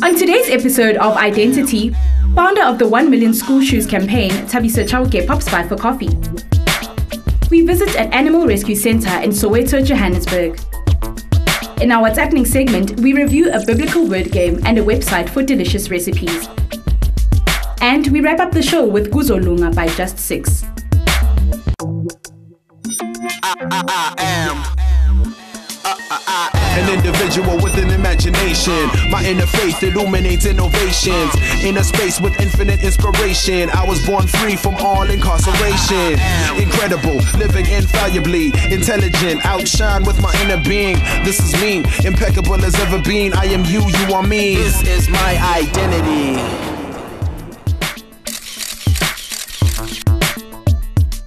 On today's episode of Identity, founder of the 1 Million School Shoes campaign, Thabiso Chauke pops by for coffee. We visit an animal rescue center in Soweto, Johannesburg. In our What's Happening segment, we review a biblical word game and a website for delicious recipes. And we wrap up the show with Kuzolunga by Just 6. I am an individual with an imagination. My inner faith illuminates innovations. In a space with infinite inspiration, I was born free from all incarceration. Incredible, living infallibly, intelligent, outshine with my inner being. This is me, impeccable as ever been. I am you, you are me. This is my identity.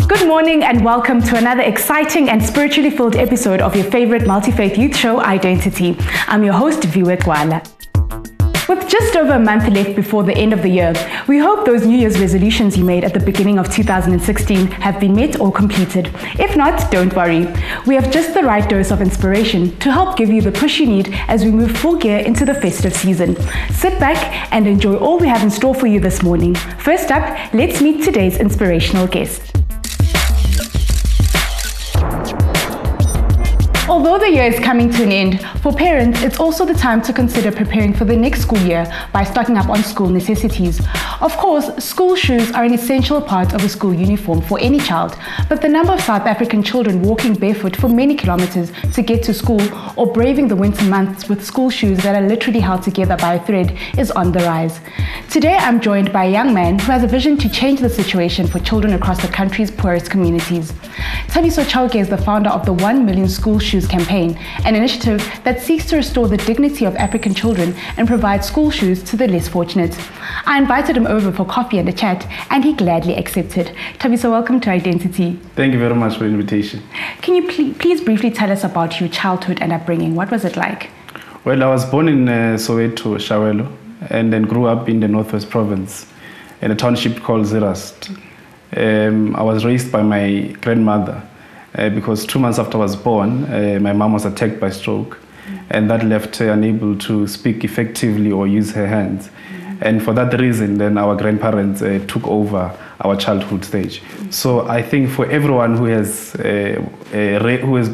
Good morning and welcome to another exciting and spiritually filled episode of your favorite multi-faith youth show, i-Dentity. I'm your host, Viwe Gxwala. With just over a month left before the end of the year, we hope those New Year's resolutions you made at the beginning of 2016 have been met or completed. If not, don't worry. We have just the right dose of inspiration to help give you the push you need as we move full gear into the festive season. Sit back and enjoy all we have in store for you this morning. First up, let's meet today's inspirational guest. Although the year is coming to an end, for parents, it's also the time to consider preparing for the next school year by stocking up on school necessities. Of course, school shoes are an essential part of a school uniform for any child, but the number of South African children walking barefoot for many kilometers to get to school or braving the winter months with school shoes that are literally held together by a thread is on the rise. Today, I'm joined by a young man who has a vision to change the situation for children across the country's poorest communities. Thabiso Chauke is the founder of the 1 Million School Shoes campaign, an initiative that seeks to restore the dignity of African children and provide school shoes to the less fortunate. I invited him over for coffee and a chat, and he gladly accepted. Thabiso, welcome to Identity. Thank you very much for the invitation. Can you please briefly tell us about your childhood and upbringing? What was it like? Well, I was born in Soweto, Shawelo, and then grew up in the Northwest Province in a township called Zerast. I was raised by my grandmother because 2 months after I was born, my mom was attacked by stroke, and that left her unable to speak effectively or use her hands. And for that reason, then our grandparents took over our childhood stage. So I think for everyone who has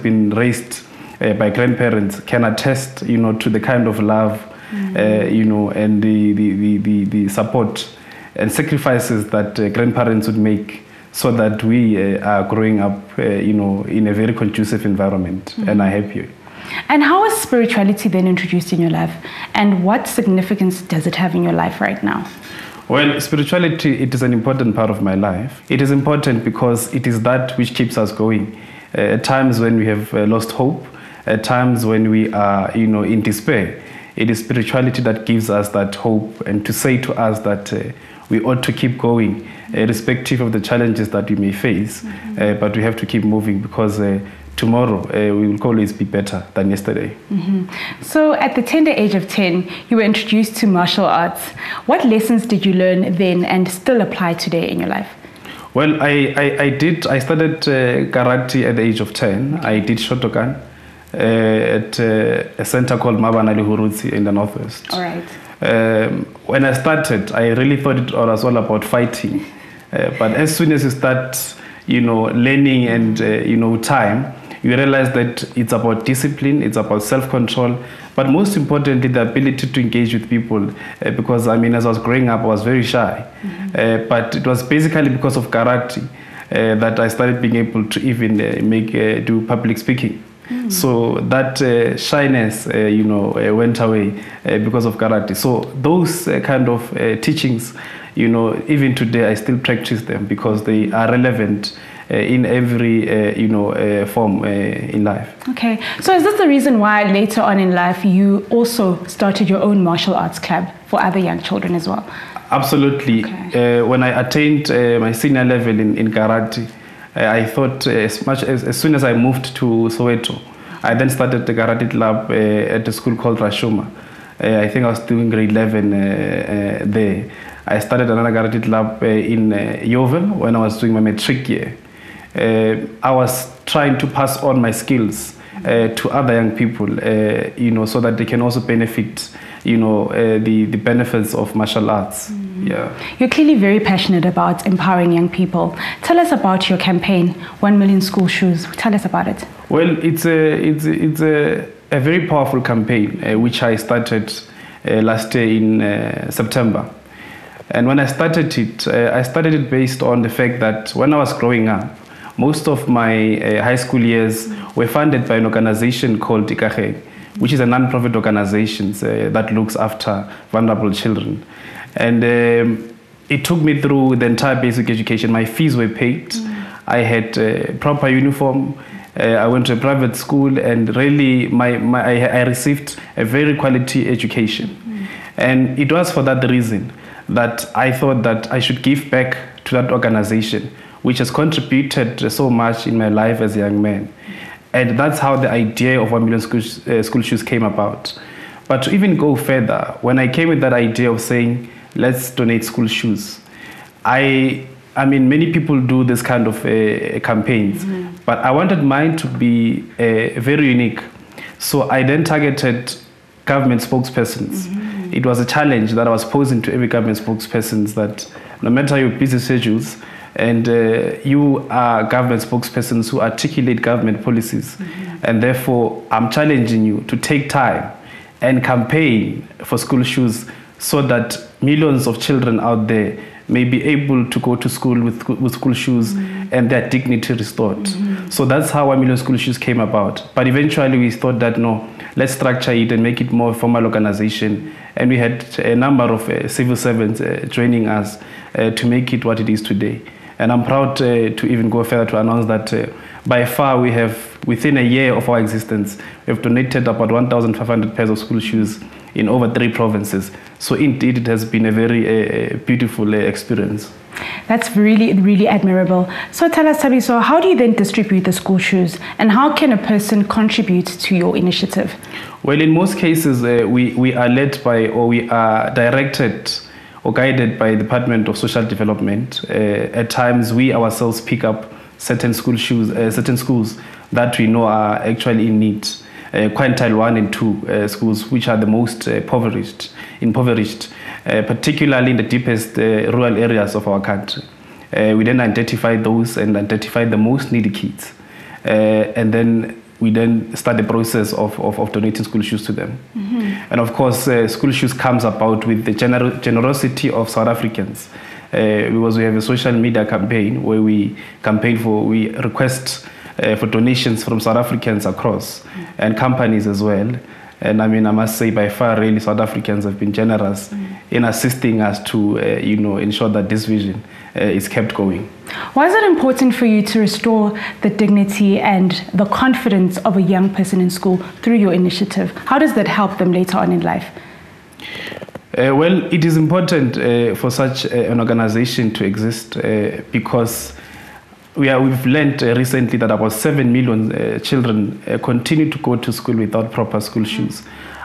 been raised by grandparents can attest, to the kind of love, and the support and sacrifices that grandparents would make so that we are growing up, in a very conducive environment, and I'm happy. And how is spirituality then introduced in your life? And what significance does it have in your life right now? Well, spirituality, it is an important part of my life. It is important because it is that which keeps us going. At times when we have lost hope, at times when we are, in despair, it is spirituality that gives us that hope and to say to us that we ought to keep going, irrespective of the challenges that we may face, but we have to keep moving because tomorrow we will always be better than yesterday. So at the tender age of 10, you were introduced to martial arts. What lessons did you learn then and still apply today in your life? Well, I started karate at the age of 10. I did Shotokan at a center called Mabana Lihurutsi in the Northwest. All right. When I started, I really thought it was all about fighting. But as soon as you start, learning and, time, you realize that it's about discipline, it's about self-control, but most importantly, the ability to engage with people. Because, as I was growing up, I was very shy. But it was basically because of karate that I started being able to even do public speaking. So that shyness, went away because of karate. So those kind of teachings, even today I still practice them because they are relevant in every, form in life. Okay. So is this the reason why later on in life you also started your own martial arts club for other young children as well? Absolutely. Okay. When I attained my senior level in karate, I thought as soon as I moved to Soweto, I then started the karate club at a school called Rashoma. I think I was doing grade 11 there. I started another karate club in Yeovil when I was doing my matric year. I was trying to pass on my skills to other young people, so that they can also benefit the benefits of martial arts. Yeah. You're clearly very passionate about empowering young people. Tell us about your campaign, 1 Million School Shoes. Tell us about it. Well, it's a very powerful campaign which I started last year in September. And when I started it based on the fact that when I was growing up, most of my high school years were funded by an organization called iKagang, which is a non-profit organization that looks after vulnerable children. And it took me through the entire basic education. My fees were paid. I had proper uniform. I went to a private school, and really I received a very quality education. And it was for that reason that I thought that I should give back to that organization, which has contributed so much in my life as a young man. And that's how the idea of 1 Million School Shoes came about. But to even go further, when I came with that idea of saying, let's donate school shoes, I mean, many people do this kind of campaigns, but I wanted mine to be very unique. So I then targeted government spokespersons. It was a challenge that I was posing to every government spokesperson, that no matter your busy schedules, and you are government spokespersons who articulate government policies, and therefore I'm challenging you to take time and campaign for school shoes so that millions of children out there may be able to go to school with school shoes and their dignity restored. So that's how 1 Million School Shoes came about. But eventually we thought that no, let's structure it and make it more formal organization. And we had a number of civil servants joining us to make it what it is today. And I'm proud to even go further to announce that by far we have, within a year of our existence, we have donated about 1,500 pairs of school shoes in over 3 provinces. So indeed, it has been a very beautiful experience. That's really, really admirable. So tell us, Thabiso, how do you then distribute the school shoes, and how can a person contribute to your initiative? Well, in most cases, we are led by, or we are directed or guided by the Department of Social Development. At times, we ourselves pick up certain school shoes, certain schools that we know are actually in need. Quintile 1 and 2 schools, which are the most impoverished, particularly in the deepest rural areas of our country. We then identify those and identify the most needy kids. And then we then start the process of donating school shoes to them. And of course, school shoes comes about with the generosity of South Africans. Because we have a social media campaign where we request for donations from South Africans across, and companies as well. And I mean, I must say, by far, really, South Africans have been generous in assisting us to, ensure that this vision is kept going. Why is it important for you to restore the dignity and the confidence of a young person in school through your initiative? How does that help them later on in life? Well, it is important for such an organization to exist because we've learned recently that about 7 million children continue to go to school without proper school shoes.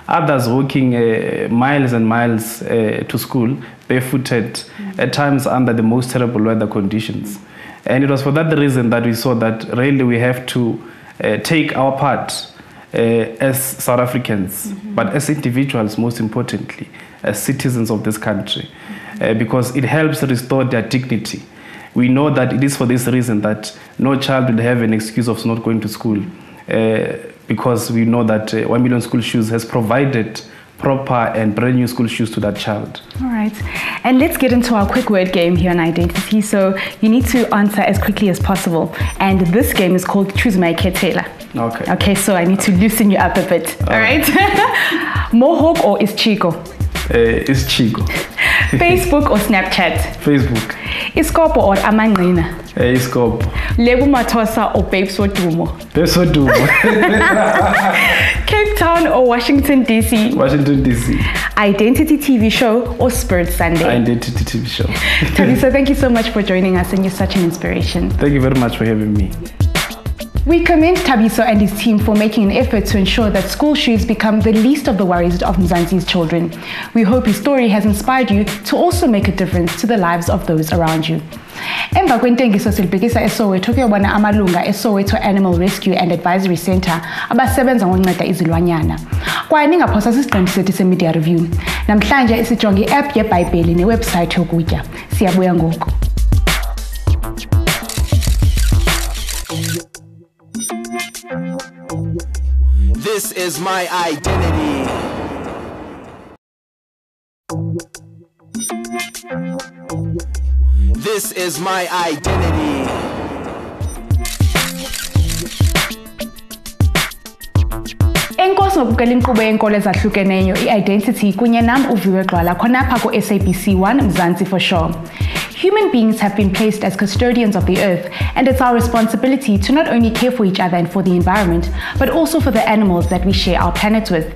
Others walking miles and miles to school barefooted, at times under the most terrible weather conditions. And it was for that reason that we saw that really we have to take our part as South Africans, but as individuals, most importantly, as citizens of this country, because it helps restore their dignity. We know that it is for this reason that no child will have an excuse of not going to school, because we know that 1 Million School Shoes has provided proper and brand new school shoes to that child. All right, and let's get into our quick word game here on Identity. So you need to answer as quickly as possible, and this game is called Choose My Ketela. Okay. Okay, so I need to loosen you up a bit. All right. Mohawk or is Chico? Is Chico. Facebook or Snapchat? Facebook. Iskopo or Amangina? Iskopo. Lebu Matosa or Babes Wodumo? Babes Wodumo. Cape Town or Washington, D.C.? Washington, D.C. Identity TV show or Spirit Sunday? Identity TV show. Thabiso, thank you so much for joining us, and you're such an inspiration. Thank you very much for having me. We commend Thabiso and his team for making an effort to ensure that school shoes become the least of the worries of Mzansi's children. We hope his story has inspired you to also make a difference to the lives of those around you. Emva kwentengiso silibhekisa eSoweto kuyobona amalunga eSoweto Animal Rescue and Advisory Center abasebenza ngokunceda izilwanyana. Kwaye ningaphosa isiqeqesho sethu semedia review. Namhlanje isijonge i-app yeBhayibheli newebsite yokutya. Siyabuya ngoku. This is my identity. This is my identity. Enkosi ngokubukela inkqubo yenkolo ezahlukeneyo i-Identity kunye nam uViwe Gxwala khonapha ku-SABC 1 Mzansi for sure. Human beings have been placed as custodians of the earth, and it's our responsibility to not only care for each other and for the environment, but also for the animals that we share our planet with.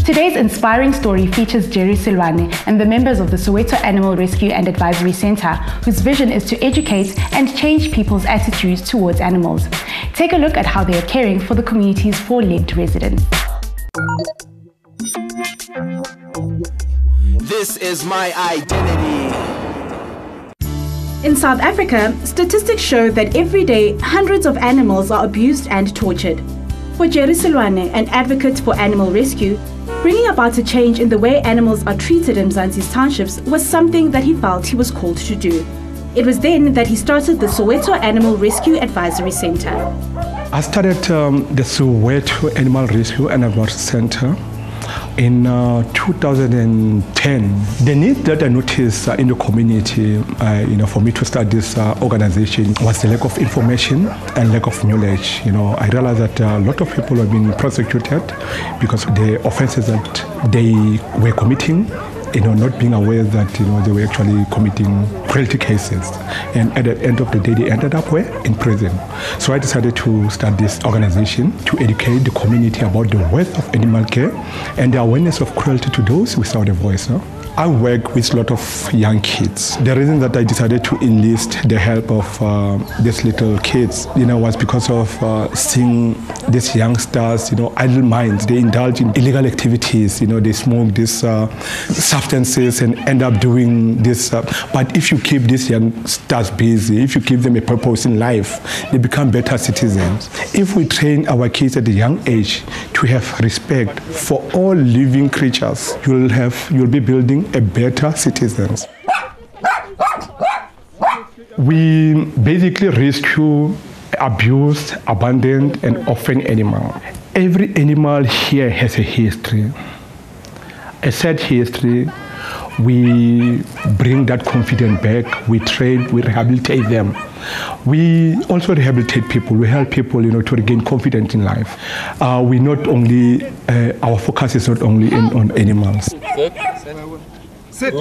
Today's inspiring story features Jerry Silwane and the members of the Soweto Animal Rescue and Advisory Center, whose vision is to educate and change people's attitudes towards animals. Take a look at how they are caring for the community's four-legged residents. This is my identity. In South Africa, statistics show that every day hundreds of animals are abused and tortured. For Jerry Silwane, an advocate for animal rescue, bringing about a change in the way animals are treated in Mzansi's townships was something that he felt he was called to do. It was then that he started the Soweto Animal Rescue Advisory Center. I started the Soweto Animal Rescue and Advisory Center in 2010. The need that I noticed in the community, for me to start this organization was the lack of information and lack of knowledge. I realized that a lot of people are being prosecuted because of the offenses that they were committing, not being aware that they were actually committing cruelty cases, and at the end of the day they ended up in prison. So I decided to start this organization to educate the community about the worth of animal care and the awareness of cruelty to those without a voice. I work with a lot of young kids. The reason that I decided to enlist the help of these little kids, was because of seeing these youngsters, idle minds. They indulge in illegal activities. They smoke these substances and end up doing this. But if you keep these youngsters busy, if you give them a purpose in life, they become better citizens. If we train our kids at a young age to have respect for all living creatures, you'll be building a better citizens. We basically rescue abused, abandoned, and orphaned animals. Every animal here has a history, a sad history. We bring that confidence back. We train, we rehabilitate them. We also rehabilitate people. We help people, to regain confidence in life. We not only our focus is not only on animals. Sit.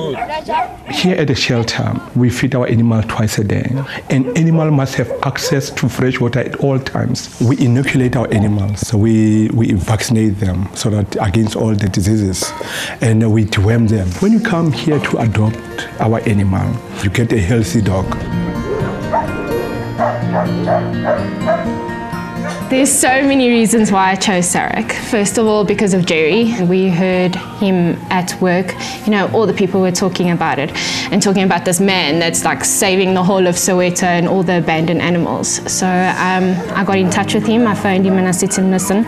Here at the shelter, we feed our animal twice a day. An animal must have access to fresh water at all times. We inoculate our animals, so we vaccinate them so that against all the diseases, and we deworm them. When you come here to adopt our animal, you get a healthy dog. There's so many reasons why I chose Sarek. First of all, because of Jerry. We heard him at work, all the people were talking about it and talking about this man that's like saving the whole of Soweto and all the abandoned animals. So I got in touch with him. I phoned him and I said to him, listen,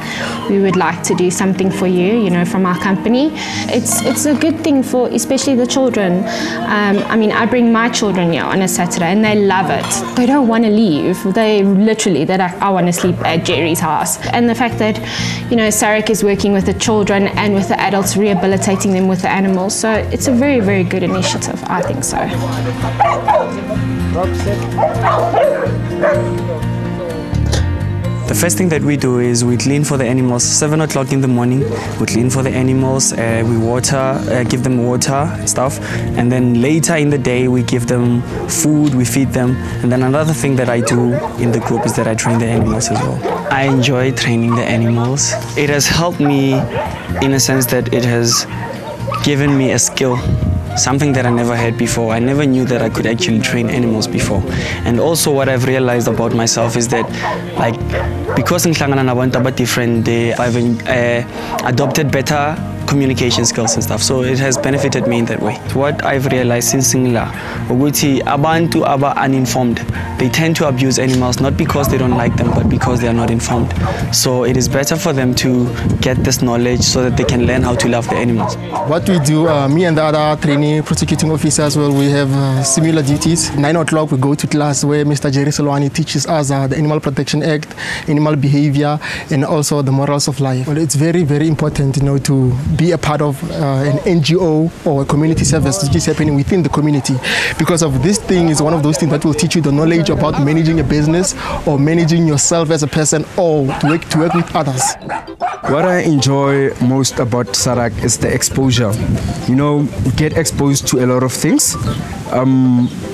we would like to do something for you, from our company. It's a good thing for especially the children. I bring my children here on a Saturday and they love it. They don't want to leave. They're like, I want to sleep at Jerry's house. And the fact that, Sarek is working with the children and with the adults, rehabilitating them with the animals. So it's a very, very good initiative. I think so. The first thing that we do is we clean for the animals. 7 o'clock in the morning, we clean for the animals, we water, give them water and stuff. And then later in the day, we give them food, we feed them. And then another thing that I do in the group is that I train the animals as well. I enjoy training the animals. It has helped me in a sense that it has given me a skill something that I never had before. I never knew that I could actually train animals before. And also what I've realized about myself is that, like, because in Ngihlangana different, I've adopted better communication skills and stuff, so it has benefited me in that way. What I've realized since Ngila, ukuthi abantu aba uninformed, they tend to abuse animals not because they don't like them, but because they are not informed. So it is better for them to get this knowledge so that they can learn how to love the animals. What we do, me and the other trainee prosecuting officers, well, we have similar duties. 9 o'clock we go to class where Mr. Jerry Solwani teaches us the Animal Protection Act, animal behavior, and also the morals of life. Well, it's very, very important, you know, to be a part of an NGO or a community service which is happening within the community, because of this thing is one of those things that will teach you the knowledge about managing a business or managing yourself as a person, or to work with others. What I enjoy most about SARAC is the exposure. You know, we get exposed to a lot of things.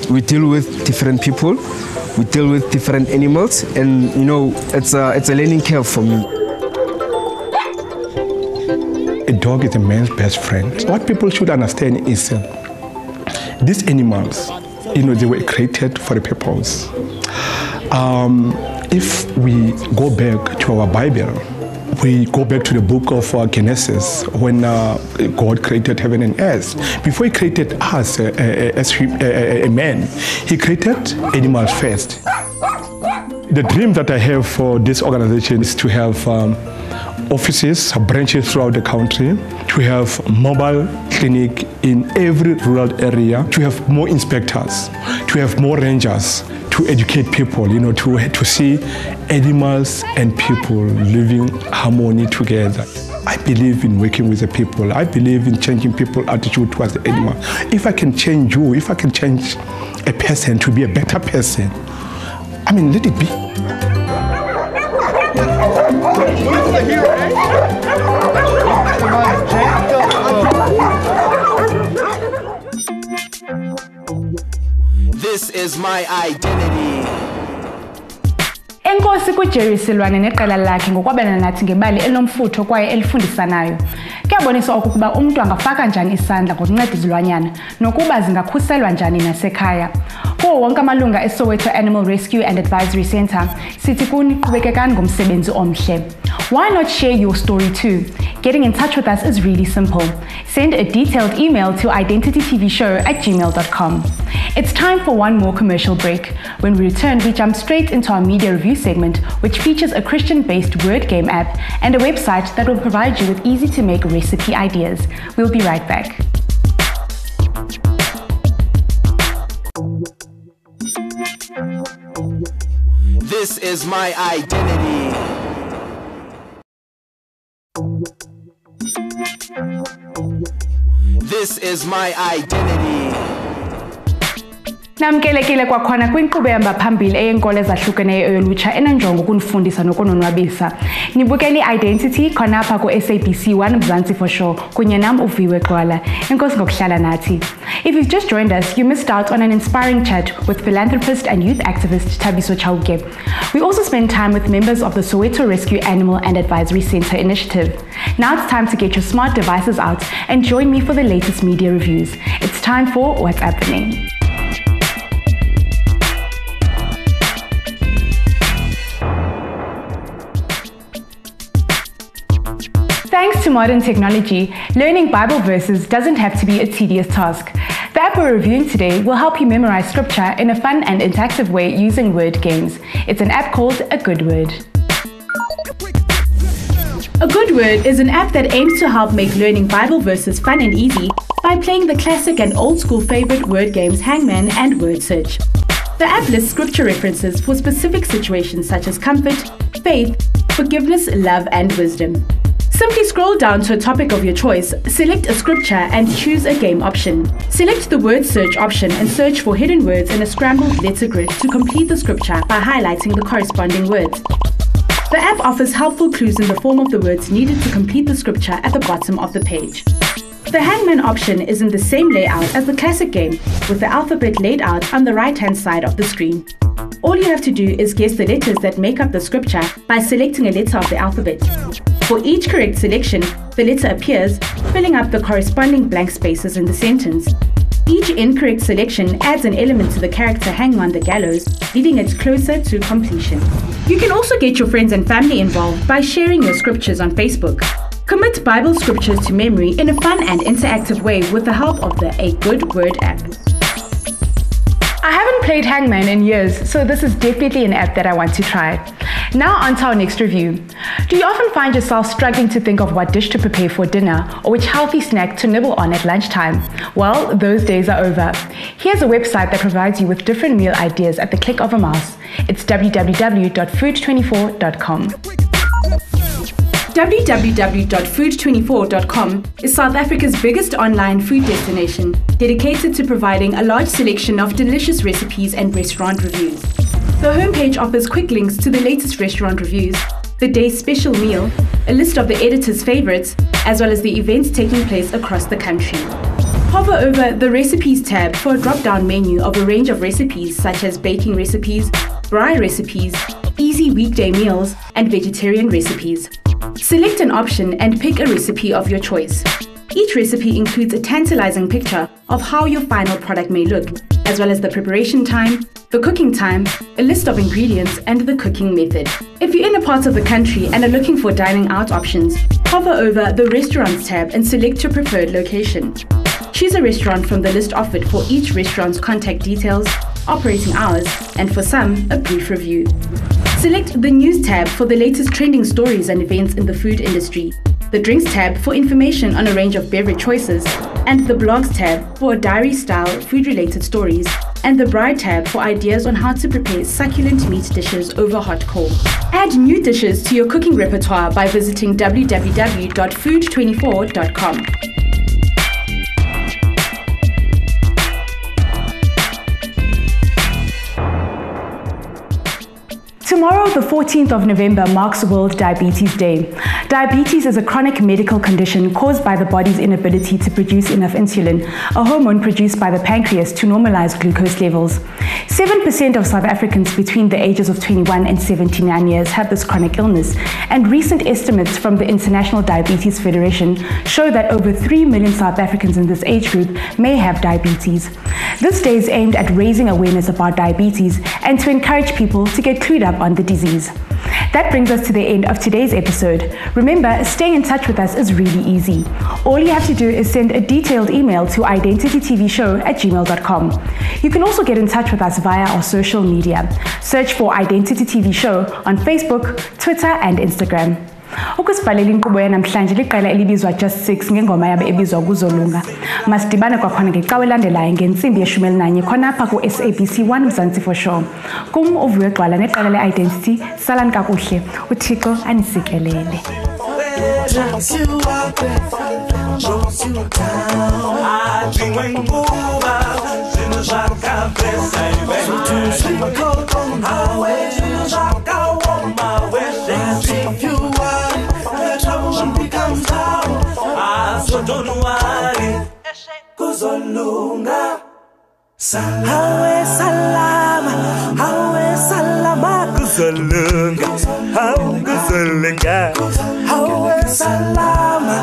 We deal with different people, we deal with different animals, and you know, it's a learning curve for me. A dog is a man's best friend. What people should understand is these animals, you know, they were created for a purpose. If we go back to our Bible, we go back to the book of Genesis, when God created heaven and earth. Before he created us as a man, he created animals first. The dream that I have for this organization is to have offices, branches throughout the country, to have mobile clinic in every rural area, to have more inspectors, to have more rangers, to educate people, you know, to see animals and people living harmony together. I believe in working with the people. I believe in changing people's attitude towards the animal. If I can change you, if I can change a person to be a better person, I mean, let it be. This is my identity. Enkosi kuJerry Silwane neqela lakhe ngokwabelana nathi ngebali elinomfutho kwaye elifundisanayo. Kuyabonisa ukuba umuntu angafaka njani isandla ngokunceda izilwanyana nokuba zingakhuselwa njani nasekhaya. Kuwo wonke amalunga eSoweto Animal Rescue and Advisory Center, sithi kuni qhubekekani ngomsebenzi omhle. Why not share your story too? Getting in touch with us is really simple. Send a detailed email to identitytvshow@gmail.com. It's time for one more commercial break. When we return, we jump straight into our media review segment, which features a Christian-based word game app and a website that will provide you with easy-to-make recipe ideas. We'll be right back. This is my identity. This is my identity. Namkelekile kwakhona kwinkqubo ehamba phambili eyenkolo ezahlukeneyo eyolutsha enenjongo ukunifundisa nokononwabisa. Nibukele i-Identity khona apha ku-SABC 1 Mzansians kunye nam uViwe Gxwala. Enkosi ngokuhlala nathi. If you've just joined us, you missed out on an inspiring chat with philanthropist and youth activist Thabiso Chauke. We also spent time with members of the Soweto Rescue Animal and Advisory Center initiative. Now it's time to get your smart devices out and join me for the latest media reviews. It's time for What's Happening. Thanks to modern technology, learning Bible verses doesn't have to be a tedious task. The app we're reviewing today will help you memorize scripture in a fun and interactive way using word games. It's an app called A Good Word. A Good Word is an app that aims to help make learning Bible verses fun and easy by playing the classic and old school favorite word games Hangman and Word Search. The app lists scripture references for specific situations such as comfort, faith, forgiveness, love, and wisdom. Simply scroll down to a topic of your choice, select a scripture and choose a game option. Select the word search option and search for hidden words in a scrambled letter grid to complete the scripture by highlighting the corresponding words. The app offers helpful clues in the form of the words needed to complete the scripture at the bottom of the page. The Hangman option is in the same layout as the classic game, with the alphabet laid out on the right-hand side of the screen. All you have to do is guess the letters that make up the scripture by selecting a letter of the alphabet. For each correct selection, the letter appears, filling up the corresponding blank spaces in the sentence. Each incorrect selection adds an element to the character hanging on the gallows, leading it closer to completion. You can also get your friends and family involved by sharing your scriptures on Facebook. Commit Bible scriptures to memory in a fun and interactive way with the help of the A Good Word app. I haven't played Hangman in years, so this is definitely an app that I want to try. Now on to our next review. Do you often find yourself struggling to think of what dish to prepare for dinner or which healthy snack to nibble on at lunchtime? Well, those days are over. Here's a website that provides you with different meal ideas at the click of a mouse. It's www.food24.com. www.food24.com is South Africa's biggest online food destination, dedicated to providing a large selection of delicious recipes and restaurant reviews. The homepage offers quick links to the latest restaurant reviews, the day's special meal, a list of the editor's favorites, as well as the events taking place across the country. Hover over the Recipes tab for a drop-down menu of a range of recipes such as baking recipes, braai recipes, easy weekday meals, and vegetarian recipes. Select an option and pick a recipe of your choice. Each recipe includes a tantalizing picture of how your final product may look, as well as the preparation time, the cooking time, a list of ingredients, and the cooking method. If you're in a part of the country and are looking for dining out options, hover over the Restaurants tab and select your preferred location. Choose a restaurant from the list offered for each restaurant's contact details, operating hours, and for some, a brief review. Select the News tab for the latest trending stories and events in the food industry, the Drinks tab for information on a range of beverage choices, and the Blogs tab for diary-style food-related stories, and the Braai tab for ideas on how to prepare succulent meat dishes over hot coal. Add new dishes to your cooking repertoire by visiting www.food24.com. Tomorrow, the 14th of November, marks World Diabetes Day. Diabetes is a chronic medical condition caused by the body's inability to produce enough insulin, a hormone produced by the pancreas to normalize glucose levels. 7% of South Africans between the ages of 21 and 79 years have this chronic illness, and recent estimates from the International Diabetes Federation show that over 3 million South Africans in this age group may have diabetes. This day is aimed at raising awareness about diabetes and to encourage people to get clued up on the disease. That brings us to the end of today's episode. Remember, staying in touch with us is really easy. All you have to do is send a detailed email to identitytvshow@gmail.com. You can also get in touch with us via our social media. Search for Identity TV Show on Facebook, Twitter, and Instagram. Ukusibhalela inkqubo yanamhlanje liqela elibizwa Just 6 ngengoma yabo ebizwa Kuzolunga. Masidibane kwakhona ngecawe elandelayo ngentsimbi ye-11 khonapha ku-SABC 1 Mzansians. Kum uViwe Gxwala neqela le-Identity, salani kakuhle, uThixo anisikelele. So don't worry, Kuzolunga. Hawe salama, Kuzolunga. Kuzolunga. Hawe salama,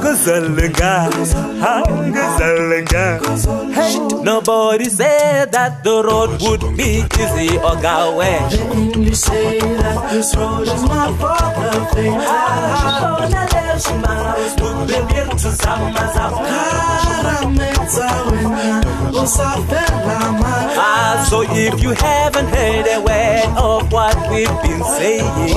Kuzolunga. Kuzolunga. Hey, nobody said that the road would be easy or go away. They only say that this road is not for nothing. So if you haven't heard a word of what we've been saying,